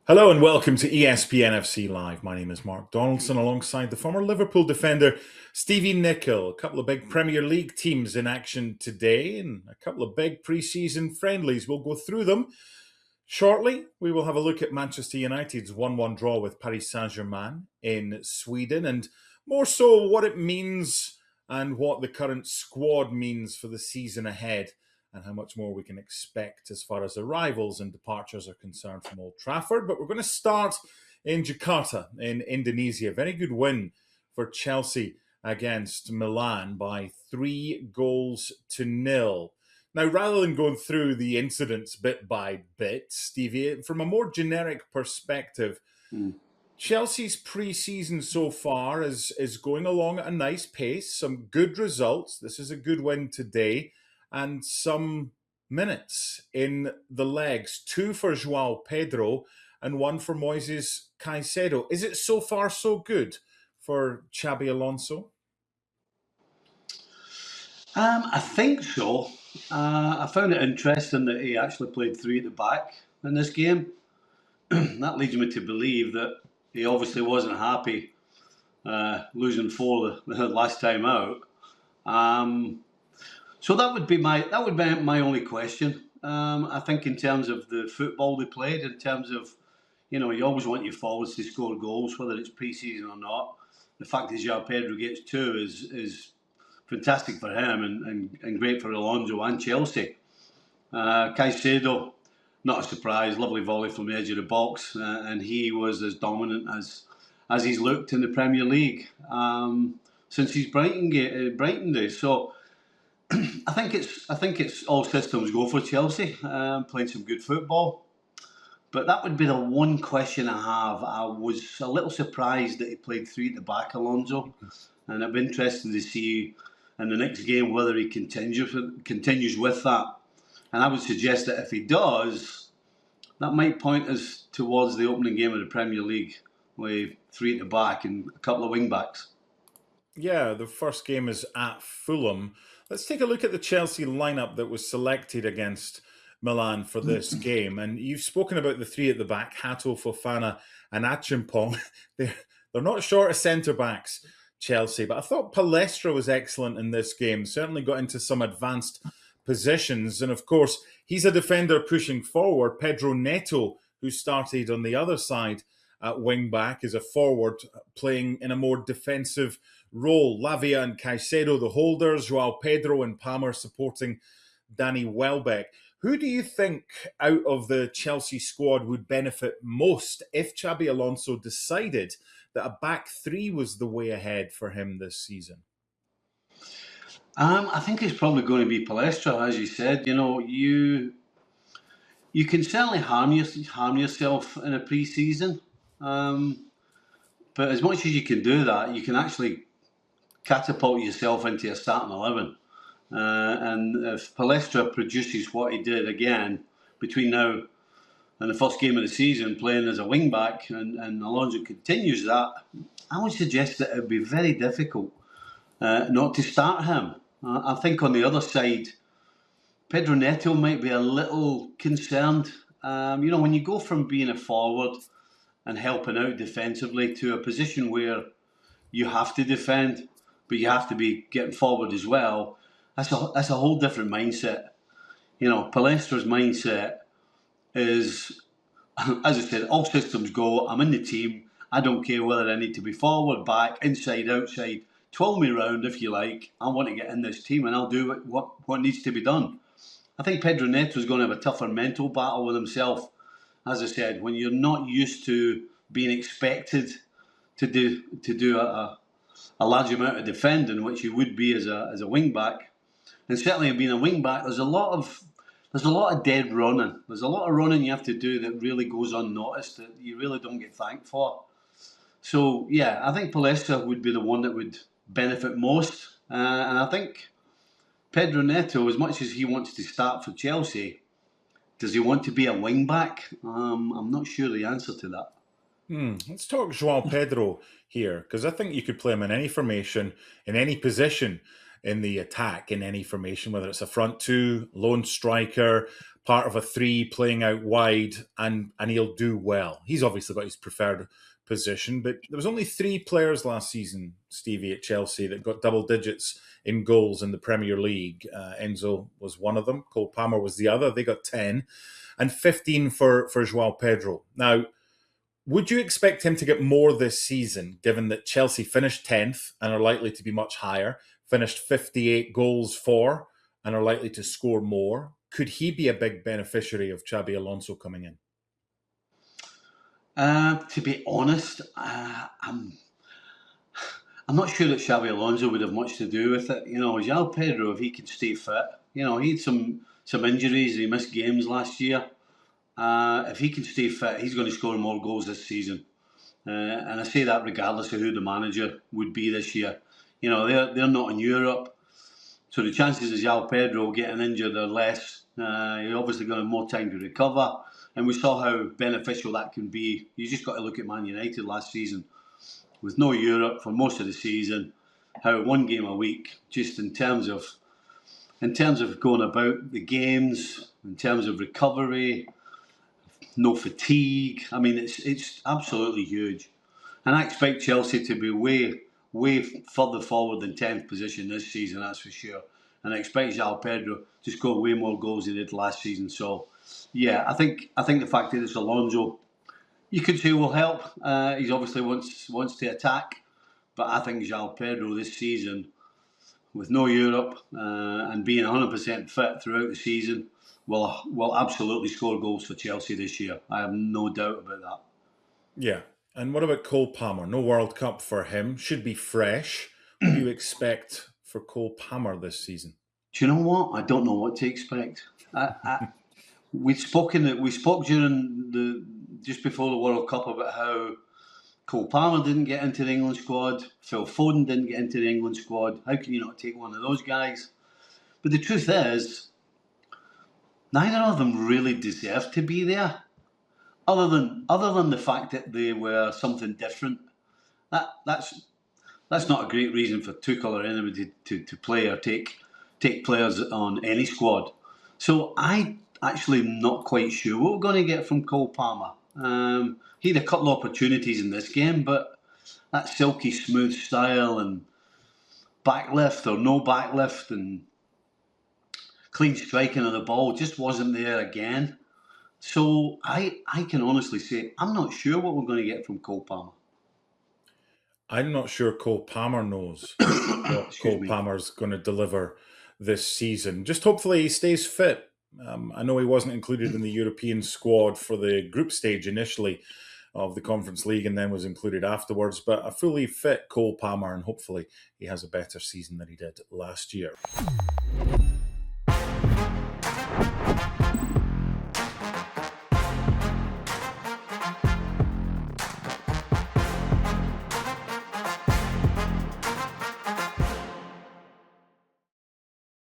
Hello and welcome to ESPN FC Live. My name is Mark Donaldson alongside the former Liverpool defender Stevie Nicol. A couple of big Premier League teams in action today and a couple of big pre-season friendlies. We'll go through them shortly. We will have a look at Manchester United's 1-1 draw with Paris Saint-Germain in Sweden and more so what it means and what the current squad means for the season ahead, and how much more we can expect as far as arrivals and departures are concerned from Old Trafford. But we're going to start in Jakarta in Indonesia. Very good win for Chelsea against Milan by 3-0. Now, rather than going through the incidents bit by bit, Stevie, from a more generic perspective, Chelsea's pre-season so far is going along at a nice pace. Some good results. This is a good win today. And some minutes in the legs. 2 for Joao Pedro and 1 for Moises Caicedo. Is it so far so good for Xabi Alonso? I think so. I found it interesting that he actually played 3 at the back in this game. That leads me to believe that he obviously wasn't happy losing 4 the last time out. So that would be my only question. I think in terms of the football they played, in terms of, you always want your forwards to score goals, whether it's pre-season or not. The fact that Joao Pedro gets 2 is fantastic for him and great for Alonso and Chelsea. Caicedo, not a surprise, lovely volley from the edge of the box, and he was as dominant as he's looked in the Premier League since his Brighton days. So I think it's all systems go for Chelsea, playing some good football. But that would be the one question I have. I was a little surprised that he played 3 at the back, Alonso, and I'd be interested to see in the next game whether he continues with that. And I would suggest that if he does, that might point us towards the opening game of the Premier League with 3 at the back and a couple of wing backs. Yeah, the first game is at Fulham. Let's take a look at the Chelsea lineup that was selected against Milan for this game. And you've spoken about the 3 at the back, Hato, Fofana and Achimpong. They're not short of centre-backs, Chelsea, but I thought Palestra was excellent in this game. Certainly got into some advanced positions. And of course, he's a defender pushing forward. Pedro Neto, who started on the other side at wing-back, is a forward playing in a more defensive role. Lavia and Caicedo, the holders, Joao Pedro and Palmer supporting Danny Welbeck. Who do you think out of the Chelsea squad would benefit most if Xabi Alonso decided that a back 3 was the way ahead for him this season? I think it's probably going to be Palestra, as you said. You can certainly harm yourself in a pre-season, but as much as you can do that, you can actually catapult yourself into a starting 11. And if Palestra produces what he did again between now and the first game of the season, playing as a wing back, and Alonso continues that, I would suggest that it would be very difficult not to start him. I think on the other side, Pedro Neto might be a little concerned. When you go from being a forward and helping out defensively to a position where you have to defend, but you have to be getting forward as well, that's a whole different mindset. Palestra's mindset is, as I said, all systems go. I'm in the team. I don't care whether I need to be forward, back, inside, outside. Twirl me round if you like. I want to get in this team and I'll do what needs to be done. I think Pedro Neto is going to have a tougher mental battle with himself. As I said, when you're not used to being expected to do a large amount of defending, which you would be as a wing back, and certainly being a wing back, there's a lot of dead running. There's a lot of running you have to do that really goes unnoticed, that you really don't get thanked for. So yeah, I think Palestra would be the one that would benefit most, and I think Pedro Neto, as much as he wants to start for Chelsea, does he want to be a wing back? I'm not sure the answer to that. Let's talk Joao Pedro here, because I think you could play him in any formation, in any position. in the attack in any formation, whether it's a front two, lone striker, part of a three playing out wide, and he'll do well. He's obviously got his preferred position, but there was only 3 players last season, Stevie, at Chelsea that got double digits in goals in the Premier League. Enzo was one of them. Cole Palmer was the other. They got 10 and 15 for Joao Pedro. Now, would you expect him to get more this season, given that Chelsea finished 10th and are likely to be much higher, finished 58 goals for and are likely to score more? Could he be a big beneficiary of Xabi Alonso coming in? To be honest, I'm not sure that Xabi Alonso would have much to do with it. Joao Pedro, if he could stay fit, he had some injuries. He missed games last year. If he can stay fit, he's going to score more goals this season. And I say that regardless of who the manager would be this year. They're not in Europe, so the chances of Joao Pedro getting injured are less. He's obviously going to have more time to recover. And we saw how beneficial that can be. You just got to look at Man United last season. With no Europe for most of the season, how 1 game a week, just in terms of going about the games, in terms of recovery, no fatigue. I mean, it's absolutely huge. And I expect Chelsea to be way further forward than 10th position this season, that's for sure. And I expect Joao Pedro to score way more goals than he did last season. So, yeah, I think the fact that it's Alonso, you could say, will help. He's obviously wants to attack, but I think Joao Pedro this season, with no Europe and being 100% fit throughout the season, will absolutely score goals for Chelsea this year. I have no doubt about that. Yeah. And what about Cole Palmer? No World Cup for him. Should be fresh. What do you expect for Cole Palmer this season? Do you know what? I don't know what to expect. We spoke during just before the World Cup about how Cole Palmer didn't get into the England squad, Phil Foden didn't get into the England squad. How can you not take one of those guys? But the truth is, neither of them really deserved to be there. Other than the fact that they were something different, that's not a great reason for Tuchel or anybody to play or take players on any squad. So I actually am not quite sure what we're going to get from Cole Palmer. He had a couple of opportunities in this game, but that silky smooth style and backlift or no backlift and clean striking of the ball just wasn't there again. So I can honestly say I'm not sure what we're going to get from Cole Palmer. I'm not sure Cole Palmer knows what Cole Palmer's going to deliver this season. Just hopefully he stays fit. I know he wasn't included in the European squad for the group stage initially of the Conference League and then was included afterwards, but a fully fit Cole Palmer, and hopefully he has a better season than he did last year.